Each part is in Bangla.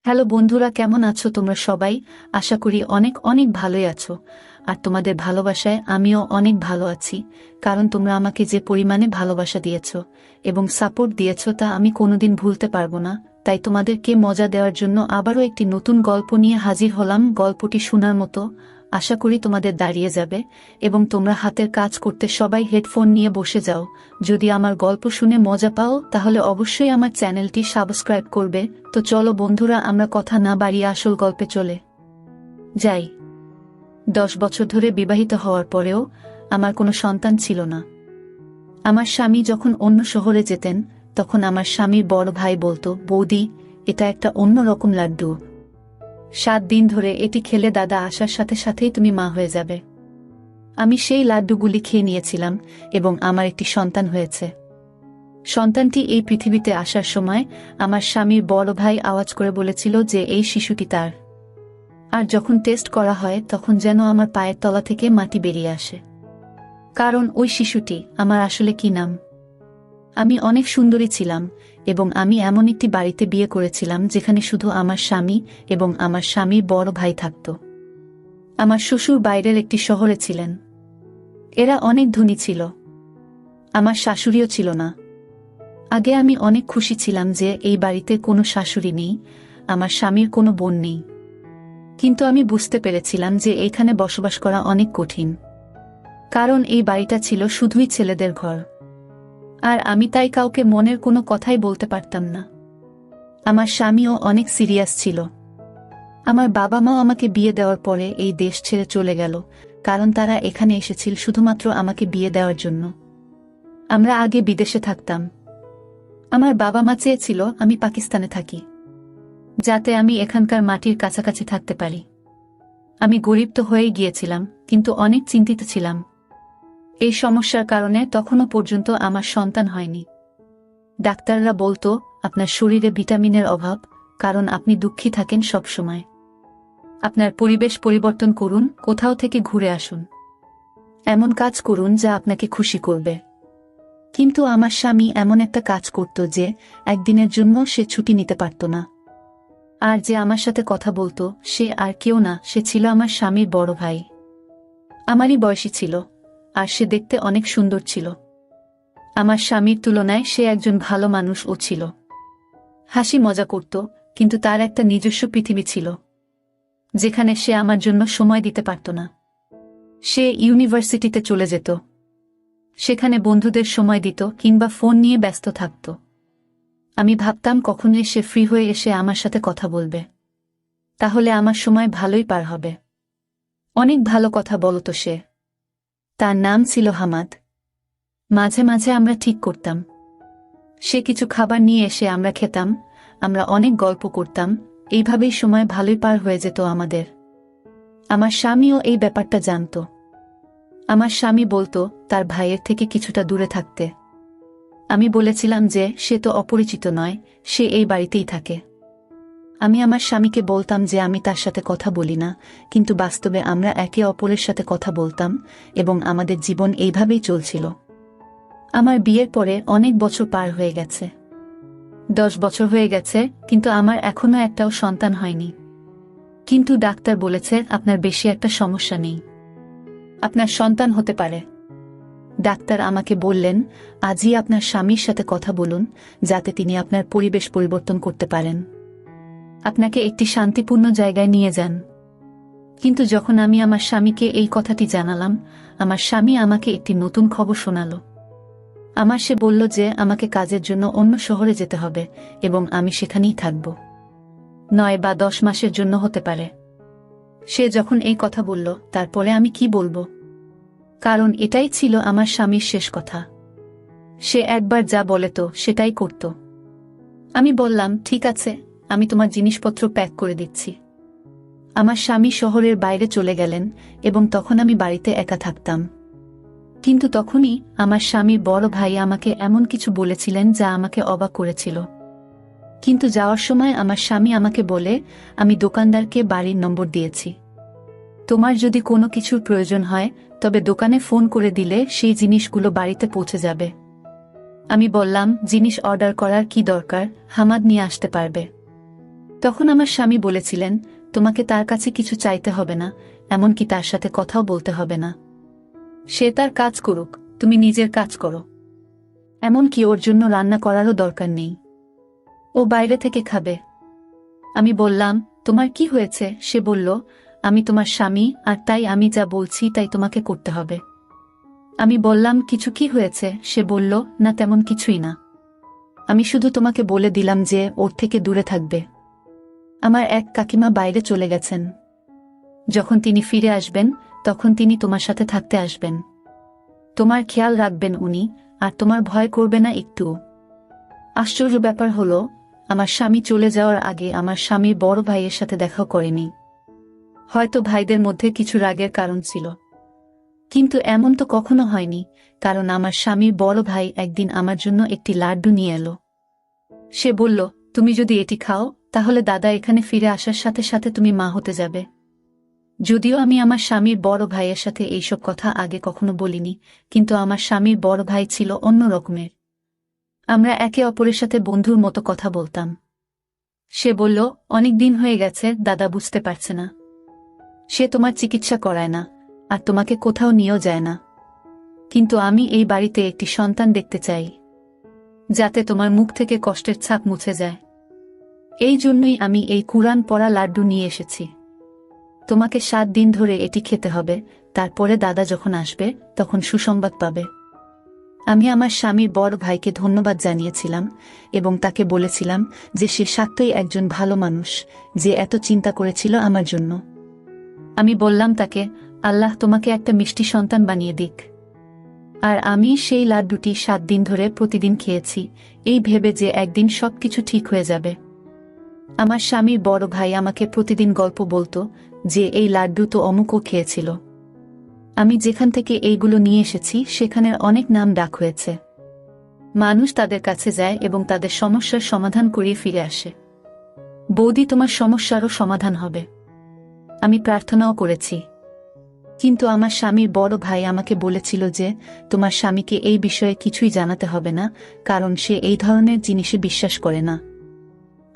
হ্যালো বন্ধুরা, কেমন আছো তোমরা সবাই? আশা করি অনেক অনেক ভালোই আছো। আর তোমাদের ভালোবাসায় আমিও অনেক ভালো আছি, কারণ তোমরা আমাকে যে পরিমাণে ভালোবাসা দিয়েছো এবং সাপোর্ট দিয়েছো তা আমি কোনোদিন ভুলতে পারবো না। তাই তোমাদেরকে মজা দেওয়ার জন্য আবারও একটি নতুন গল্প নিয়ে হাজির হলাম। গল্পটি শোনার মতো, আশা করি তোমাদের দাঁড়িয়ে যাবে এবং তোমরা হাতের কাজ করতে সবাই হেডফোন নিয়ে বসে যাও। যদি আমার গল্প শুনে মজা পাও তাহলে অবশ্যই আমার চ্যানেলটি সাবস্ক্রাইব করবে। তো চলো বন্ধুরা, আমরা কথা না বাড়িয়ে আসল গল্পে চলে যাই। 10 বছর ধরে বিবাহিত হওয়ার পরেও আমার কোনো সন্তান ছিল না। আমার স্বামী যখন অন্য শহরে যেতেন তখন আমার স্বামীর বড় ভাই বলতো, বৌদি, এটা একটা অন্যরকম লাড্ডু। 7 দিন ধরে এটি খেলে দাদা আসার সাথে সাথেই তুমি মা হয়ে যাবে। আমি সেই লাড্ডুগুলি খেয়ে নিয়েছিলাম এবং আমার একটি সন্তান হয়েছে। সন্তানটি এই পৃথিবীতে আসার সময় আমার স্বামীর বড় ভাই আওয়াজ করে বলেছিল যে এই শিশুটি তার। আর যখন টেস্ট করা হয় তখন যেন আমার পায়ের তলা থেকে মাটি বেরিয়ে আসে, কারণ ওই শিশুটি আমার আসলে কি নাম। আমি অনেক সুন্দরী ছিলাম এবং আমি এমন একটি বাড়িতে বিয়ে করেছিলাম যেখানে শুধু আমার স্বামী এবং আমার স্বামীর বড় ভাই থাকত। আমার শ্বশুর বাইরের একটি শহরে ছিলেন। এরা অনেক ধনী ছিল। আমার শাশুড়িও ছিল না। আগে আমি অনেক খুশি ছিলাম যে এই বাড়িতে কোনো শাশুড়ি নেই, আমার স্বামীর কোনো বোন নেই। কিন্তু আমি বুঝতে পেরেছিলাম যে এইখানে বসবাস করা অনেক কঠিন, কারণ এই বাড়িটা ছিল শুধুই ছেলেদের ঘর। আর আমি তাই কাউকে মনের কোনো কথাই বলতে পারতাম না। আমার স্বামীও অনেক সিরিয়াস ছিল। আমার বাবা মাও আমাকে বিয়ে দেওয়ার পরে এই দেশ ছেড়ে চলে গেল, কারণ তারা এখানে এসেছিল শুধুমাত্র আমাকে বিয়ে দেওয়ার জন্য। আমরা আগে বিদেশে থাকতাম। আমার বাবা মা চেয়েছিল আমি পাকিস্তানে থাকি, যাতে আমি এখানকার মাটির কাছাকাছি থাকতে পারি। আমি গরিব তো হয়েই গিয়েছিলাম, কিন্তু অনেক চিন্তিত ছিলাম। এই সমস্যার কারণে তখনও পর্যন্ত আমার সন্তান হয়নি। ডাক্তাররা বলতো, আপনার শরীরে ভিটামিনের অভাব, কারণ আপনি দুঃখী থাকেন সব সময়। আপনার পরিবেশ পরিবর্তন করুন, কোথাও থেকে ঘুরে আসুন, এমন কাজ করুন যা আপনাকে খুশি করবে। কিন্তু আমার স্বামী এমন একটা কাজ করত যে একদিনের জন্য সে ছুটি নিতে পারত না। আর যে আমার সাথে কথা বলতো সে আর কেউ না, সে ছিল আমার স্বামীর বড় ভাই। আমারই বয়সী ছিল, আর সে দেখতে অনেক সুন্দর ছিল। আমার স্বামীর তুলনায় সে একজন ভালো মানুষও ছিল। হাসি মজা করত, কিন্তু তার একটা নিজস্ব পৃথিবী ছিল, যেখানে সে আমার জন্য সময় দিতে পারত না। সে ইউনিভার্সিটিতে চলে যেত, সেখানে বন্ধুদের সময় দিত কিংবা ফোন নিয়ে ব্যস্ত থাকত। আমি ভাবতাম কখনোই সে ফ্রি হয়ে এসে আমার সাথে কথা বলবে, তাহলে আমার সময় ভালোই পার হবে। অনেক ভালো কথা বলতো সে। তার নাম ছিল হামাদ। মাঝে মাঝে আমরা ঠিক করতাম, সে কিছু খাবার নিয়ে এসে আমরা খেতাম, আমরা অনেক গল্প করতাম। এইভাবেই সময় ভালোই পার হয়ে যেত আমাদের। আমার স্বামীও এই ব্যাপারটা জানত। আমার স্বামী বলতো তার ভাইয়ের থেকে কিছুটা দূরে থাকতে। আমি বলেছিলাম যে সে তো অপরিচিত নয়, সে এই বাড়িতেই থাকে। আমি আমার স্বামীকে বলতাম যে আমি তার সাথে কথা বলি না, কিন্তু বাস্তবে আমরা একে অপরের সাথে কথা বলতাম এবং আমাদের জীবন এইভাবেই চলছিল। আমার বিয়ের পরে অনেক বছর পার হয়ে গেছে। 10 বছর হয়ে গেছে, কিন্তু আমার এখনো একটাও সন্তান হয়নি। কিন্তু ডাক্তার বলেছে আপনার বেশি একটা সমস্যা নেই, আপনার সন্তান হতে পারে। ডাক্তার আমাকে বললেন, আজই আপনার স্বামীর সাথে কথা বলুন, যাতে তিনি আপনার পরিবেশ পরিবর্তন করতে পারেন, আপনাকে একটি শান্তিপূর্ণ জায়গায় নিয়ে যান। কিন্তু যখন আমি আমার স্বামীকে এই কথাটি জানালাম, আমার স্বামী আমাকে একটি নতুন খবর শোনাল। সে বলল যে আমাকে কাজের জন্য অন্য শহরে যেতে হবে এবং আমি সেখানেই থাকব। 9 বা 10 মাসের জন্য হতে পারে। সে যখন এই কথা বলল, তারপরে আমি কি বলবো, কারণ এটাই ছিল আমার স্বামীর শেষ কথা। সে একবার যা বলে তো সেটাই করত। আমি বললাম, ঠিক আছে, আমি তোমার জিনিসপত্র প্যাক করে দিচ্ছি। আমার স্বামী শহরের বাইরে চলে গেলেন এবং তখন আমি বাড়িতে একা থাকতাম। কিন্তু তখনই আমার স্বামীর বড় ভাই আমাকে এমন কিছু বলেছিলেন যা আমাকে অবাক করেছিল। কিন্তু যাওয়ার সময় আমার স্বামী আমাকে বলে, আমি দোকানদারকে বাড়ির নম্বর দিয়েছি, তোমার যদি কোনো কিছুর প্রয়োজন হয় তবে দোকানে ফোন করে দিলে সেই জিনিসগুলো বাড়িতে পৌঁছে যাবে। আমি বললাম, জিনিস অর্ডার করার কি দরকার, হামাদ নিয়ে আসতে পারবে। তখন আমার স্বামী বলেছিলেন, তোমাকে তার কাছে কিছু চাইতে হবে না, এমনকি তার সাথে কথাও বলতে হবে না। সে তার কাজ করুক, তুমি নিজের কাজ করো। এমনকি ওর জন্য রান্না করারও দরকার নেই, ও বাইরে থেকে খাবে। আমি বললাম, তোমার কি হয়েছে? সে বলল, আমি তোমার স্বামী, আর তাই আমি যা বলছি তাই তোমাকে করতে হবে। আমি বললাম, কিছু কি হয়েছে? সে বলল, না তেমন কিছুই না, আমি শুধু তোমাকে বলে দিলাম যে ওর থেকে দূরে থাকবে। আমার এক কাকিমা বাইরে চলে গেছেন, যখন তিনি ফিরে আসবেন তখন তিনি তোমার সাথে থাকতে আসবেন। তোমার খেয়াল রাখবেন উনি, আর তোমার ভয় করবে না একটুও। আশ্চর্য ব্যাপার হলো, আমার স্বামী চলে যাওয়ার আগে আমার স্বামীর বড় ভাইয়ের সাথে দেখাও করেনি। হয়তো ভাইদের মধ্যে কিছু রাগের কারণ ছিল, কিন্তু এমন তো কখনো হয়নি, কারণ আমার স্বামীর বড় ভাই একদিন আমার জন্য একটি লাড্ডু নিয়ে এলো। সে বলল, তুমি যদি এটি খাও তাহলে দাদা এখানে ফিরে আসার সাথে সাথে তুমি মা হতে যাবে। যদিও আমি আমার স্বামীর বড় ভাইয়ের সাথে এইসব কথা আগে কখনো বলিনি, কিন্তু আমার স্বামীর বড় ভাই ছিল অন্য রকমের। আমরা একে অপরের সাথে বন্ধুর মতো কথা বলতাম। সে বলল, অনেক দিন হয়ে গেছে, দাদা বুঝতে পারছে না। সে তোমার চিকিৎসা করায় না, আর তোমাকে কোথাও নিয়েও যায় না। কিন্তু আমি এই বাড়িতে একটি সন্তান দেখতে চাই, যাতে তোমার মুখ থেকে কষ্টের ছাপ মুছে যায়। এই জন্যই আমি এই কুরআন পড়া লাড্ডু নিয়ে এসেছি। তোমাকে 7 দিন ধরে এটি খেতে হবে, তারপরে দাদা যখন আসবে তখন সুসংবাদ পাবে। আমি আমার স্বামীর বড় ভাইকে ধন্যবাদ জানিয়েছিলাম এবং তাকে বলেছিলাম যে সে সত্যই একজন ভালো মানুষ, যে এত চিন্তা করেছিল আমার জন্য। আমি বললাম তাকে, আল্লাহ তোমাকে একটা মিষ্টি সন্তান বানিয়ে দিক। আর আমি সেই লাড্ডুটি 7 দিন ধরে প্রতিদিন খেয়েছি, এই ভেবে যে একদিন সবকিছু ঠিক হয়ে যাবে। আমার স্বামীর বড় ভাই আমাকে প্রতিদিন গল্প বলতো যে এই লাড্ডু তো অমুকও খেয়েছিল। আমি যেখান থেকে এইগুলো নিয়ে এসেছি সেখানের অনেক নাম ডাক হয়েছে। মানুষ তাদের কাছে যায় এবং তাদের সমস্যার সমাধান করিয়ে ফিরে আসে। বৌদি, তোমার সমস্যারও সমাধান হবে। আমি প্রার্থনাও করেছি, কিন্তু আমার স্বামীর বড় ভাই আমাকে বলেছিল যে তোমার স্বামীকে এই বিষয়ে কিছুই জানাতে হবে না, কারণ সে এই ধরনের জিনিসে বিশ্বাস করে না।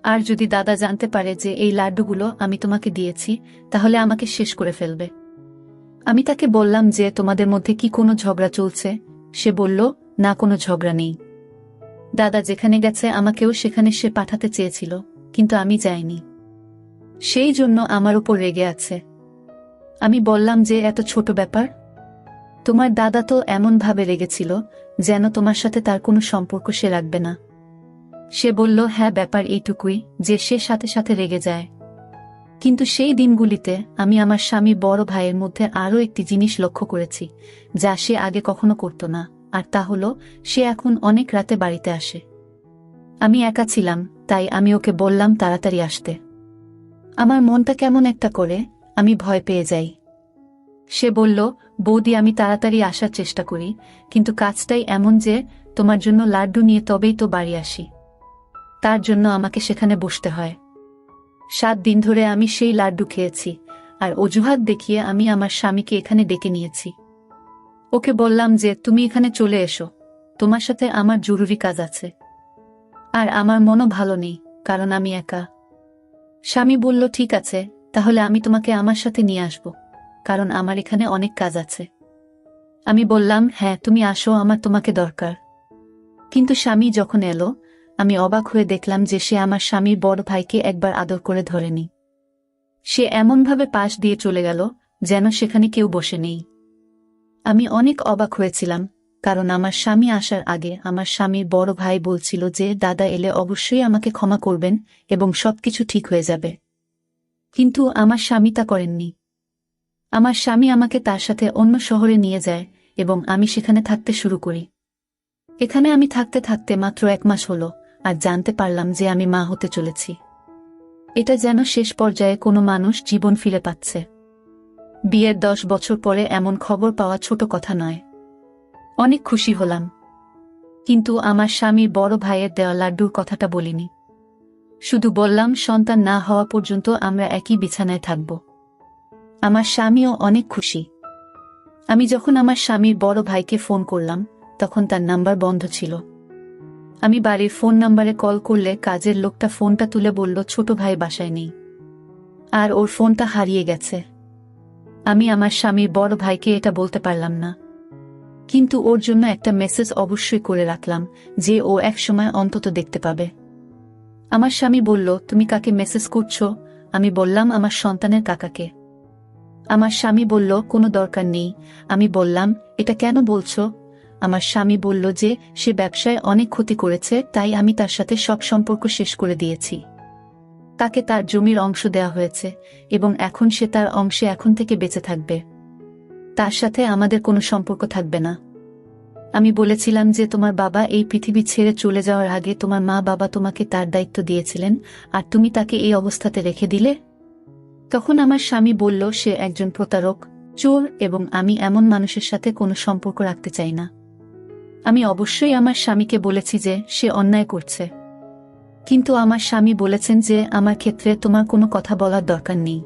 আর যদি দাদা জানতে পারে যে এই লাড্ডুগুলো আমি তোমাকে দিয়েছি, তাহলে আমাকে শেষ করে ফেলবে। আমি তাকে বললাম যে তোমাদের মধ্যে কি কোনো ঝগড়া চলছে? সে বলল, না, কোনো ঝগড়া নেই। দাদা যেখানে গেছে আমাকেও সেখানে সে পাঠাতে চেয়েছিল, কিন্তু আমি যাইনি। সেই জন্য আমার উপর রেগে আছে। আমি বললাম যে এত ছোট ব্যাপার? তোমার দাদা তো এমন ভাবে রেগেছিল যেন তোমার সাথে তার কোনো সম্পর্ক সে রাখবে না। সে বলল, হ্যাঁ, ব্যাপার এইটুকুই যে সে সাথে সাথে রেগে যায়। কিন্তু সেই দিনগুলিতে আমি আমার স্বামী বড় ভাইয়ের মধ্যে আরও একটি জিনিস লক্ষ্য করেছি, যা সে আগে কখনো করত না, আর তা হলো সে এখন অনেক রাতে বাড়িতে আসে। আমি একা ছিলাম, তাই আমি ওকে বললাম তাড়াতাড়ি আসতে। আমার মনটা কেমন একটা করে, আমি ভয় পেয়ে যাই। সে বলল, বৌদি, আমি তাড়াতাড়ি আসার চেষ্টা করি, কিন্তু কাজটাই এমন যে তোমার জন্য লাড্ডু নিয়ে তবেই তো বাড়ি আসি। তার জন্য আমাকে সেখানে বসতে হয়। 7 দিন ধরে আমি সেই লাড্ডু খেয়েছি, আর অজুহাত দেখিয়ে আমি আমার স্বামীকে এখানে ডেকে নিয়েছি। ওকে বললাম যে তুমি এখানে চলে এসো, তোমার সাথে আমার জরুরি কাজ আছে। আর আমার মনও ভালো নেই, কারণ আমি একা। স্বামী বলল, ঠিক আছে, তাহলে আমি তোমাকে আমার সাথে নিয়ে আসব, কারণ আমার এখানে অনেক কাজ আছে। আমি বললাম, হ্যাঁ, তুমি আসো, আমার তোমাকে দরকার। কিন্তু স্বামী যখন এলো, আমি অবাক হয়ে দেখলাম যে সে আমার স্বামীর বড় ভাইকে একবার আদর করে ধরেনি। সে এমনভাবে পাশ দিয়ে চলে গেল যেন সেখানে কেউ বসে নেই। আমি অনেক অবাক হয়েছিলাম, কারণ আমার স্বামী আসার আগে আমার স্বামীর বড় ভাই বলছিল যে দাদা এলে অবশ্যই আমাকে ক্ষমা করবেন এবং সবকিছু ঠিক হয়ে যাবে। কিন্তু আমার স্বামী তা করেননি। আমার স্বামী আমাকে তার সাথে অন্য শহরে নিয়ে যায় এবং আমি সেখানে থাকতে শুরু করি। এখানে আমি থাকতে থাকতে মাত্র 1 মাস হলো, আর জানতে পারলাম যে আমি মা হতে চলেছি। এটা যেন শেষ পর্যায়ে কোনো মানুষ জীবন ফিরে পাচ্ছে। বিয়ের 10 বছর পরে এমন খবর পাওয়া ছোট কথা নয়। অনেক খুশি হলাম, কিন্তু আমার স্বামী বড় ভাইয়ের দেওয়া লাড্ডুর কথাটা বলিনি। শুধু বললাম সন্তান না হওয়া পর্যন্ত আমরা একই বিছানায় থাকব। আমার স্বামীও অনেক খুশি। আমি যখন আমার স্বামীর বড় ভাইকে ফোন করলাম তখন তার নাম্বার বন্ধ ছিল। আমি বাড়ির ফোন নাম্বারে কল করলে কাজের লোকটা ফোনটা তুলে বলল ছোট ভাই বাসায় নেই, আর ওর ফোনটা হারিয়ে গেছে। আমি আমার স্বামীর বড় ভাইকে এটা বলতে পারলাম না, কিন্তু ওর জন্য একটা মেসেজ অবশ্যই করে রাখলাম যে ও একসময় অন্তত দেখতে পাবে। আমার স্বামী বলল, তুমি কাকে মেসেজ করছো? আমি বললাম, আমার সন্তানের কাকাকে। আমার স্বামী বলল, কোনো দরকার নেই। আমি বললাম, এটা কেন বলছো? আমার স্বামী বলল যে সে ব্যবসায় অনেক ক্ষতি করেছে, তাই আমি তার সাথে সব সম্পর্ক শেষ করে দিয়েছি। তাকে তার জমির অংশ দেওয়া হয়েছে এবং এখন সে তার অংশে এখন থেকে বেঁচে থাকবে। তার সাথে আমাদের কোনো সম্পর্ক থাকবে না। আমি বলেছিলাম যে তোমার বাবা এই পৃথিবী ছেড়ে চলে যাওয়ার আগে তোমার মা বাবা তোমাকে তার দায়িত্ব দিয়েছিলেন, আর তুমি তাকে এই অবস্থাতে রেখে দিলে। তখন আমার স্বামী বলল, সে একজন প্রতারক, চোর, এবং আমি এমন মানুষের সাথে কোনো সম্পর্ক রাখতে চাই না। আমি অবশ্যই আমার স্বামীকে বলেছি যে সে অন্যায় করছে, কিন্তু আমার স্বামী বলেছেন যে আমার ক্ষেত্রে তোমার কোনো কথা বলার দরকার নেই।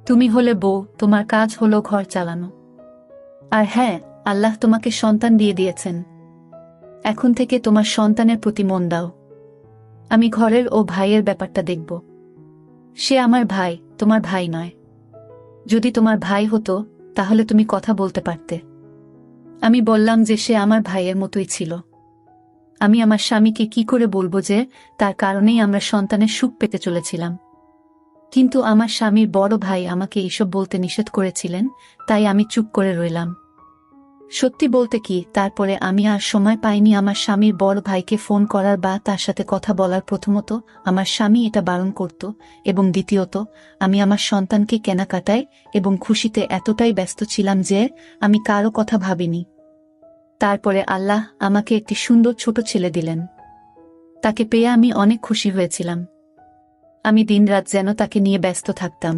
তুমি হলে বউ, তোমার কাজ হলো ঘর চালানো। আর হ্যাঁ, আল্লাহ তোমাকে সন্তান দিয়ে দিয়েছেন, এখন থেকে তোমার সন্তানের প্রতি মন দাও। আমি ঘরের ও ভাইয়ের ব্যাপারটা দেখব। সে আমার ভাই, তোমার ভাই নয়। যদি তোমার ভাই হতো তাহলে তুমি কথা বলতে পারতে। আমি বললাম যে সে আমার ভাইয়ের মতোই ছিল। আমি আমার স্বামীকে কি করে বলবো যে তার কারণেই আমরা সন্তানের সুখ পেতে চলেছিলাম? কিন্তু আমার স্বামীর বড় ভাই আমাকে এইসব বলতে নিষেধ করেছিলেন, তাই আমি চুপ করে রইলাম। সত্যি বলতে কি, তারপরে আমি আর সময় পাইনি আমার স্বামীর বড় ভাইকে ফোন করার বা তার সাথে কথা বলার। প্রথমত, আমার স্বামী এটা বারণ করত, এবং দ্বিতীয়ত, আমি আমার সন্তানকে কেনাকাটায় এবং খুশিতে এতটাই ব্যস্ত ছিলাম যে আমি কারো কথা ভাবিনি। তারপরে আল্লাহ আমাকে একটি সুন্দর ছোট ছেলে দিলেন। তাকে পেয়ে আমি অনেক খুশি হয়েছিলাম। আমি দিনরাত যেন তাকে নিয়ে ব্যস্ত থাকতাম।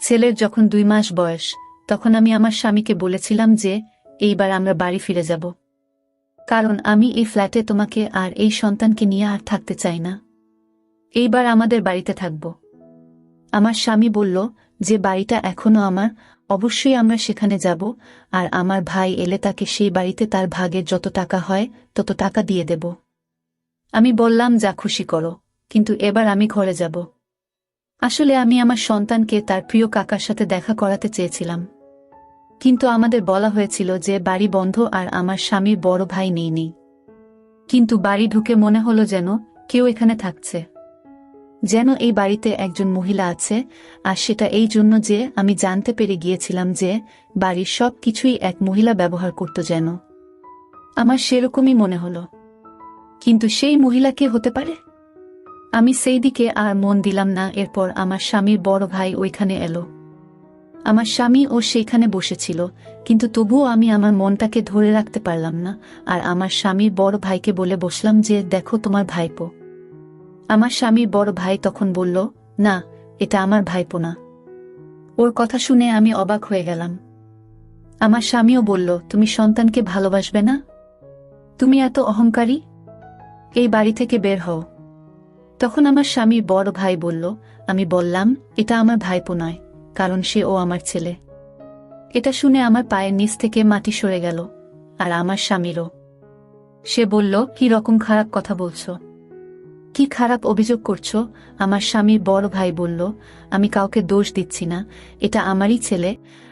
ছেলের যখন 2 মাস বয়স, তখন আমি আমার স্বামীকে বলেছিলাম যে এইবার আমরা বাড়ি ফিরে যাব, কারণ আমি এই ফ্ল্যাটে তোমাকে আর এই সন্তানকে নিয়ে আর থাকতে চাই না। এইবার আমাদের বাড়িতে থাকব। আমার স্বামী বলল যে বাড়িটা এখনো আমার, অবশ্যই আমরা সেখানে যাব, আর আমার ভাই এলে তাকে সেই বাড়িতে তার ভাগের যত টাকা হয় তত টাকা দিয়ে দেব। আমি বললাম, যা খুশি করো, কিন্তু এবার আমি ঘরে যাব। আসলে আমি আমার সন্তানকে তার প্রিয় কাকার সাথে দেখা করাতে চেয়েছিলাম, কিন্তু আমাদের বলা হয়েছিল যে বাড়ি বন্ধ আর আমার স্বামীর বড় ভাই নেই। কিন্তু বাড়ি ঢুকে মনে হলো যেন কেউ এখানে থাকছে, যেন এই বাড়িতে একজন মহিলা আছে, আর সেটা এই জন্য যে আমি জানতে পেরে গিয়েছিলাম যে বাড়ির সব কিছুই এক মহিলা ব্যবহার করত। যেন আমার সেরকমই মনে হলো, কিন্তু সেই মহিলা কে হতে পারে? আমি সেই দিকে আর মন দিলাম না। এরপর আমার স্বামীর বড় ভাই ওইখানে এলো। আমার স্বামী ও সেইখানে বসেছিল, কিন্তু তবুও আমি আমার মনটাকে ধরে রাখতে পারলাম না, আর আমার স্বামীর বড় ভাইকে বলে বসলাম যে দেখো তোমার ভাইপো। আমার স্বামীর বড় ভাই তখন বলল, না, এটা আমার ভাইপো না। ওর কথা শুনে আমি অবাক হয়ে গেলাম। আমার স্বামীও বলল, তুমি সন্তানকে ভালোবাসবে না? তুমি এত অহংকারী, এই বাড়ি থেকে বের হও। তখন আমার স্বামীর বড় ভাই বলল, আমি বললাম, এটা আমার ভাইপো নয়, কারণ সে ও আমার ছেলে। এটা শুনে আমার পায়ের নিচ থেকে মাটি সরে গেল, আর আমার স্বামীরও। সে বলল, কি রকম খারাপ কথা বলছো? কি খারাপ অভিযোগ করছো? আমার স্বামীর বড় ভাই বলল, আমি কাউকে দোষ দিচ্ছি না, এটা আমারই ছেলে,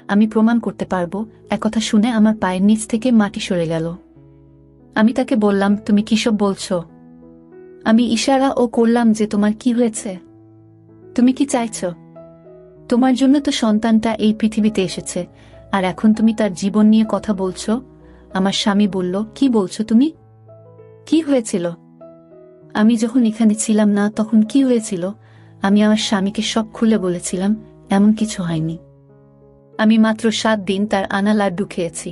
আমি প্রমাণ করতে পারবো। একথা শুনে আমার পায়ের নিচ থেকে মাটি সরে গেল। আমি তাকে বললাম, তুমি কিসব বলছো? আমি ইশারা ও করলাম যে তোমার কি হয়েছে, তুমি কি চাইছো? তোমার জন্য তো সন্তানটা এই পৃথিবীতে এসেছে, আর এখন তুমি তার জীবন নিয়ে কথা বলছো। আমার স্বামী বলল, কি বলছো তুমি? কি হয়েছিল? আমি যখন এখানে ছিলাম না তখন কি হয়েছিল? আমি আমার স্বামীকে সব খুলে বলেছিলাম। এমন কিছু হয়নি। আমি মাত্র 7 দিন তার আনা লাড্ডু খেয়েছি,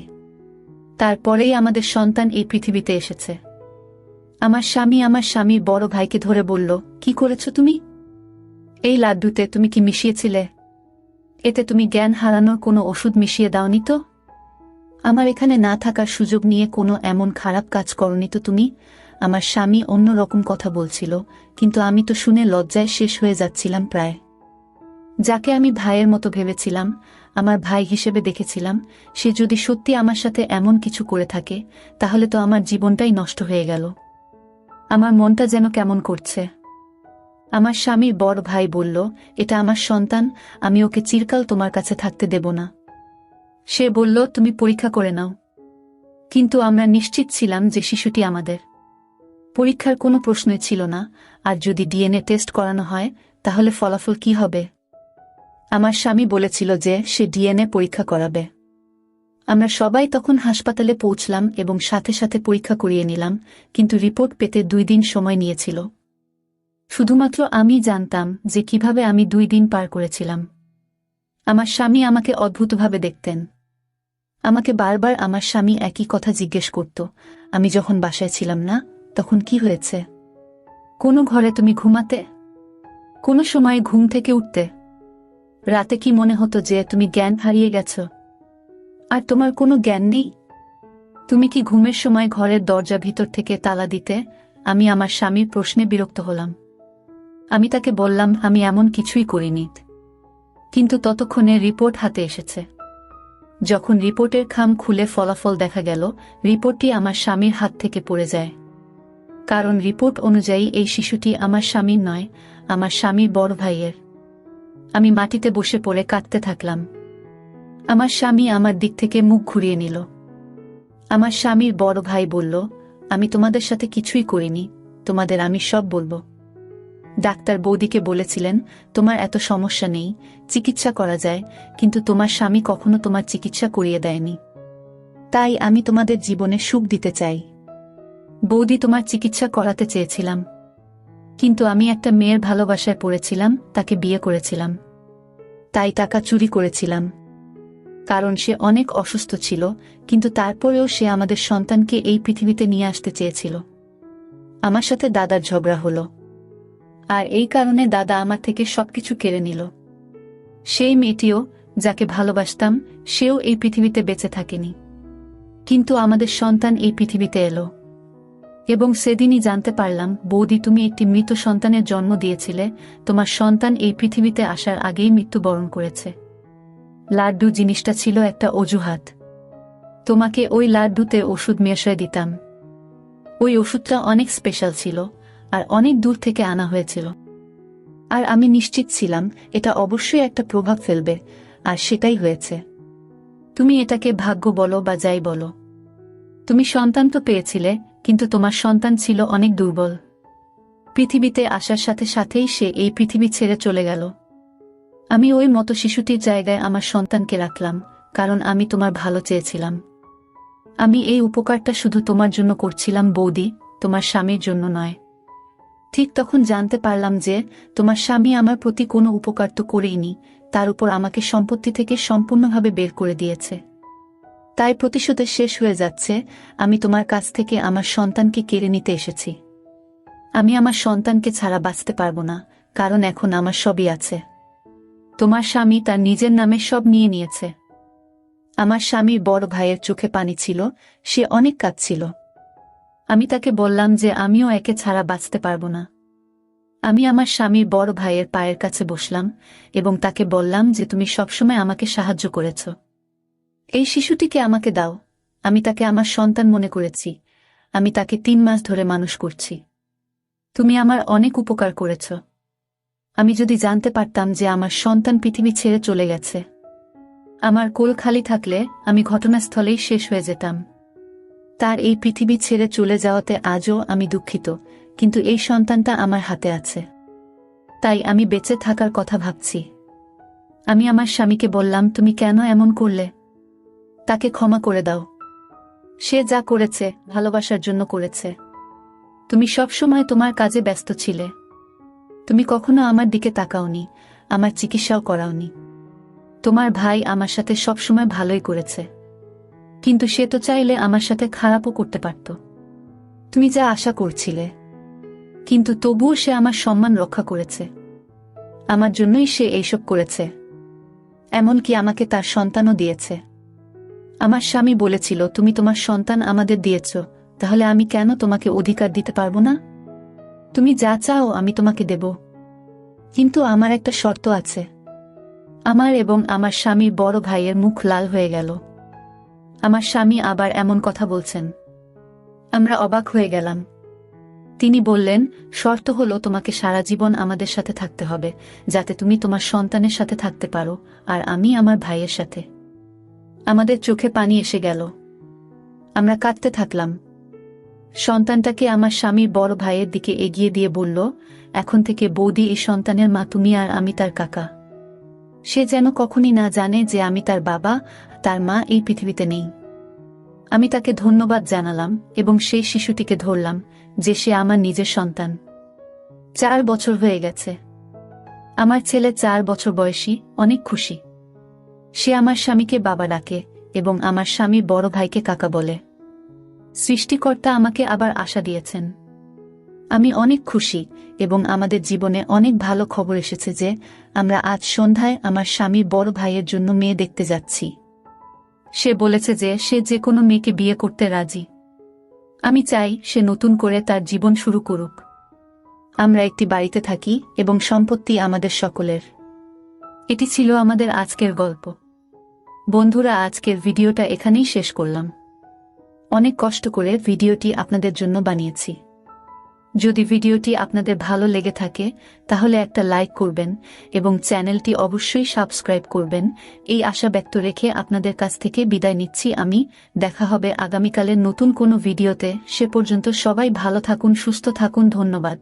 তারপরেই আমাদের সন্তান এই পৃথিবীতে এসেছে। আমার স্বামীর বড় ভাইকে ধরে বলল, কি করেছো তুমি? এই লাড্ডুতে তুমি কি মিশিয়েছিলে? এতে তুমি জ্ঞান হারানোর কোনো ওষুধ মিশিয়ে দাওনি তো? আমার এখানে না থাকার সুযোগ নিয়ে কোনো এমন খারাপ কাজ করনি তো তুমি? আমার স্বামী অন্য রকম কথা বলছিল, কিন্তু আমি তো শুনে লজ্জায় শেষ হয়ে যাচ্ছিলাম প্রায়। যাকে আমি ভাইয়ের মতো ভেবেছিলাম, আমার ভাই হিসেবে দেখেছিলাম, সে যদি সত্যি আমার সাথে এমন কিছু করে থাকে, তাহলে তো আমার জীবনটাই নষ্ট হয়ে গেল। আমার মনটা যেন কেমন করছে। আমার স্বামীর বড় ভাই বলল, এটা আমার সন্তান, আমি ওকে চিরকাল তোমার কাছে থাকতে দেব না। সে বলল, তুমি পরীক্ষা করে নাও। কিন্তু আমরা নিশ্চিত ছিলাম যে শিশুটি আমাদের। পরীক্ষার কোনো প্রশ্নই ছিল না, আর যদি ডিএনএ টেস্ট করানো হয় তাহলে ফলাফল কি হবে? আমার স্বামী বলেছিল যে সে ডিএনএ পরীক্ষা করাবে। আমরা সবাই তখন হাসপাতালে পৌঁছলাম এবং সাথে সাথে পরীক্ষা করিয়ে নিলাম, কিন্তু রিপোর্ট পেতে 2 দিন সময় নিয়েছিল। শুধুমাত্র আমি জানতাম যে কিভাবে আমি 2 দিন পার করেছিলাম। আমার স্বামী আমাকে অদ্ভুতভাবে দেখতেন। আমাকে বারবার আমার স্বামী একই কথা জিজ্ঞেস করত, আমি যখন বাসায় ছিলাম না তখন কি হয়েছে? কোন ঘরে তুমি ঘুমাতে? কোন সময় ঘুম থেকে উঠতে? রাতে কি মনে হতো যে তুমি জ্ঞান হারিয়ে গেছ? আর তোমার কোনো জ্ঞান নেই? তুমি কি ঘুমের সময় ঘরের দরজা ভিতর থেকে তালা দিতে? আমি আমার স্বামীর প্রশ্নে বিরক্ত হলাম। আমি তাকে বললাম, আমি এমন কিছুই করিনি। কিন্তু ততক্ষণে রিপোর্ট হাতে এসেছে। যখন রিপোর্টের খাম খুলে ফলাফল দেখা গেল, রিপোর্টটি আমার স্বামীর হাত থেকে পড়ে যায়। কারণ রিপোর্ট অনুযায়ী এই শিশুটি আমার স্বামীর নয়, আমার স্বামীর বড় ভাইয়ের। আমি মাটিতে বসে পড়ে কাঁদতে থাকলাম। আমার স্বামী আমার দিক থেকে মুখ ঘুরিয়ে নিল। আমার স্বামীর বড় ভাই বলল, আমি তোমাদের সাথে কিছুই করিনি, তোমাদের আমি সব বলবো। ডাক্তার বৌদিকে বলেছিলেন, তোমার এত সমস্যা নেই, চিকিৎসা করা যায়, কিন্তু তোমার স্বামী কখনো তোমার চিকিৎসা করিয়ে দেয়নি। তাই আমি তোমাদের জীবনে সুখ দিতে চাই। বৌদি, তোমার চিকিৎসা করাতে চেয়েছিলাম, কিন্তু আমি একটা মেয়ের ভালোবাসায় পড়েছিলাম, তাকে বিয়ে করেছিলাম। তাই টাকা চুরি করেছিলাম। কারণ সে অনেক অসুস্থ ছিল, কিন্তু তারপরেও সে আমাদের সন্তানকে এই পৃথিবীতে নিয়ে আসতে চেয়েছিল। আমার সাথে দাদার ঝগড়া হলো, আর এই কারণে দাদা আমার থেকে সবকিছু কেড়ে নিল। সেই মেয়েটিও, যাকে ভালোবাসতাম, সেও এই পৃথিবীতে বেঁচে থাকেনি। কিন্তু আমাদের সন্তান এই পৃথিবীতে এলো। এবং সেদিনই জানতে পারলাম, বৌদি, তুমি একটি মৃত সন্তানের জন্ম দিয়েছিলে, তোমার সন্তান এই পৃথিবীতে আসার আগেই মৃত্যুবরণ করেছে। লাড্ডু জিনিসটা ছিল একটা অজুহাত। তোমাকে ওই লাড্ডুতে ওষুধ মেশায় দিতাম। ওই ওষুধটা অনেক স্পেশাল ছিল, আর অনেক দূর থেকে আনা হয়েছিল। আর আমি নিশ্চিত ছিলাম এটা অবশ্যই একটা প্রভাব ফেলবে, আর সেটাই হয়েছে। তুমি এটাকে ভাগ্য বলো বা যাই বলো, তুমি সন্তান তো পেয়েছিলে, কিন্তু তোমার সন্তান ছিল অনেক দুর্বল। পৃথিবীতে আসার সাথে সাথেই সে এই পৃথিবী ছেড়ে চলে গেল। আমি ওই মতো শিশুটির জায়গায় আমার সন্তানকে রাখলাম, কারণ আমি তোমার ভালো চেয়েছিলাম। আমি এই উপকারটা শুধু তোমার জন্য করছিলাম বৌদি, তোমার স্বামীর জন্য নয়। ঠিক তখন জানতে পারলাম যে তোমার স্বামী আমার প্রতি কোনো উপকার তো করেইনি, তার উপর আমাকে সম্পত্তি থেকে সম্পূর্ণভাবে বের করে দিয়েছে। তাই প্রতিশোধে শেষ হয়ে যাচ্ছে, আমি তোমার কাছ থেকে আমার সন্তানকে কেড়ে নিতে এসেছি। আমি আমার সন্তানকে ছাড়া বাঁচতে পারবো না, কারণ এখন আমার সবই আছে। তোমার স্বামী তার নিজের নামে সব নিয়ে নিয়েছে। আমার স্বামীর বড় ভাইয়ের চোখে পানি ছিল, সে অনেক কাঁদছিল। আমি তাকে বললাম যে আমিও একে ছাড়া বাঁচতে পারবো না। আমি আমার স্বামীর বড় ভাইয়ের পায়ের কাছে বসলাম এবং তাকে বললাম যে তুমি সবসময় আমাকে সাহায্য করেছ। এই শিশুটিকে আমাকে দাও, আমি তাকে আমার সন্তান মনে করেছি। আমি তাকে 3 মাস ধরে মানুষ করছি। তুমি আমার অনেক উপকার করেছ। আমি যদি জানতে পারতাম যে আমার সন্তান পৃথিবী ছেড়ে চলে গেছে, আমার কোল খালি থাকলে আমি ঘটনাস্থলেই শেষ হয়ে যেতাম। তার এই পৃথিবী ছেড়ে চলে যাওয়াতে আজও আমি দুঃখিত, কিন্তু এই সন্তানটা আমার হাতে আছে। তাই আমি বেঁচে থাকার কথা ভাবছি। আমি আমার স্বামীকে বললাম, তুমি কেন এমন করলে? তাকে ক্ষমা করে দাও। সে যা করেছে ভালোবাসার জন্য করেছে। তুমি সবসময় তোমার কাজে ব্যস্ত ছিলে। তুমি কখনো আমার দিকে তাকাওনি, আমার চিকিৎসাও করাওনি। তোমার ভাই আমার সাথে সবসময় ভালোই করেছে, কিন্তু সে তো চাইলে আমার সাথে খারাপও করতে পারত। তুমি যা আশা করছিলে, কিন্তু তবুও সে আমার সম্মান রক্ষা করেছে। আমার জন্যই সে এইসব করেছে। এমনকি আমাকে তার সন্তানও দিয়েছে। আমার স্বামী বলেছিল, তুমি তোমার সন্তান আমাদের দিয়েছ, তাহলে আমি কেন তোমাকে অধিকার দিতে পারবো না? তুমি যা চাও আমি তোমাকে দেব, কিন্তু আমার একটা শর্ত আছে। আমার এবং আমার স্বামীর বড় ভাইয়ের মুখ লাল হয়ে গেল। আমার স্বামী আবার এমন কথা বলছেন। আমরা অবাক হয়ে গেলাম। তিনি বললেন, শর্ত হলো তোমাকে সারা জীবন আমাদের সাথে থাকতে হবে, যাতে তুমি তোমার সন্তানের সাথে থাকতে পারো আর আমি আমার ভাইয়ের সাথে। আমাদের চোখে পানি এসে গেল। আমরা কাঁদতে থাকলাম। সন্তানটাকে আমার স্বামীর বড় ভাইয়ের দিকে এগিয়ে দিয়ে বলল, এখন থেকে বৌদি এই সন্তানের মা, তুমি আর আমি তার কাকা। সে যেন কখনই না জানে যে আমি তার বাবা, তার মা এই পৃথিবীতে নেই। আমি তাকে ধন্যবাদ জানালাম এবং সেই শিশুটিকে ধরলাম যে সে আমার নিজের সন্তান। 4 বছর হয়ে গেছে। আমার ছেলে 4 বছর বয়সী, অনেক খুশি। সে আমার স্বামীকে বাবা ডাকে এবং আমার স্বামীর বড় ভাইকে কাকা বলে। সৃষ্টিকর্তা আমাকে আবার আশা দিয়েছেন। আমি অনেক খুশি এবং আমাদের জীবনে অনেক ভালো খবর এসেছে যে আমরা আজ সন্ধ্যায় আমার স্বামীর বড় ভাইয়ের জন্য মেয়ে দেখতে যাচ্ছি। সে বলেছে যে সে যে কোনো মেয়েকে বিয়ে করতে রাজি। আমি চাই সে নতুন করে তার জীবন শুরু করুক। আমরা একটি বাড়িতে থাকি এবং সম্পত্তি আমাদের সকলের। এটি ছিল আমাদের আজকের গল্প। বন্ধুরা, আজকের ভিডিওটা এখানেই শেষ করলাম। অনেক কষ্ট করে ভিডিওটি আপনাদের জন্য বানিয়েছি। যদি ভিডিওটি আপনাদের ভালো লেগে থাকে তাহলে একটা লাইক করবেন এবং চ্যানেলটি অবশ্যই সাবস্ক্রাইব করবেন। এই আশা ব্যক্ত রেখে আপনাদের কাছ থেকে বিদায় নিচ্ছি আমি। দেখা হবে আগামীকালের নতুন কোনো ভিডিওতে। সে পর্যন্ত সবাই ভালো থাকুন, সুস্থ থাকুন। ধন্যবাদ।